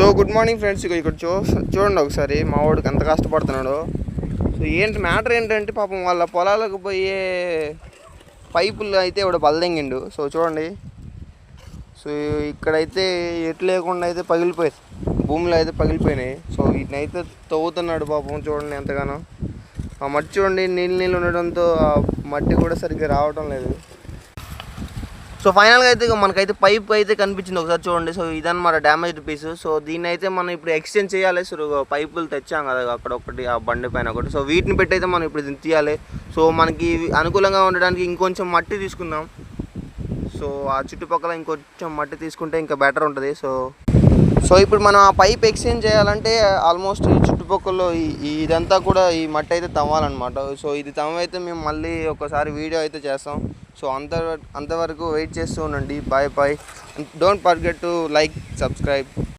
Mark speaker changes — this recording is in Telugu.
Speaker 1: So good morning friends. ఇక్కడ చూడండి ఒకసారి మా వాడికి ఎంత కష్టపడుతున్నాడు. సో మ్యాటర్ ఏంటంటే పాపం వాళ్ళ పొలాలకు పోయే పైపులు అయితే ఇప్పుడు బలదెంగిండు. సో చూడండి, సో ఇక్కడైతే ఎటు లేకుండా అయితే పగిలిపోయాయి, భూమిలో అయితే పగిలిపోయినాయి. సో వీటిని అయితే తవ్వుతున్నాడు పాపం. చూడండి ఎంతగానో ఆ మట్టి చూడండి, నీళ్ళు ఉండడంతో ఆ మట్టి కూడా సరిగ్గా రావటం లేదు. సో ఫైనల్గా అయితే మనకైతే పైప్ అయితే కనిపించింది, ఒకసారి చూడండి. సో ఇదన్నమాట డ్యామేజ్డ్ పీస్. సో దీన్ని అయితే మనం ఇప్పుడు ఎక్స్చేంజ్ చేయాలి. సో పైపులు తెచ్చాం కదా అక్కడ ఒకటి, ఆ బండి పైన ఒకటి. సో వీటిని పెట్టి అయితే మనం ఇప్పుడు దీన్ని తీయాలి. సో మనకి అనుకూలంగా ఉండడానికి ఇంకొంచెం మట్టి తీసుకుందాం. సో ఆ చుట్టుపక్కల ఇంకొంచెం మట్టి తీసుకుంటే ఇంకా బెటర్ ఉంటుంది. సో ఇప్పుడు మనం ఆ పైప్ ఎక్స్చేంజ్ చేయాలంటే ఆల్మోస్ట్ ఈ చుట్టుపక్కల ఇదంతా కూడా ఈ మట్టి అయితే తవ్వాలన్నమాట. సో ఇది తవ్వైతే మేము మళ్ళీ ఒకసారి వీడియో అయితే చేస్తాం. సో అంతవరకు వెయిట్ చేస్తూ ఉండండి. Bye bye. Don't forget to like, subscribe.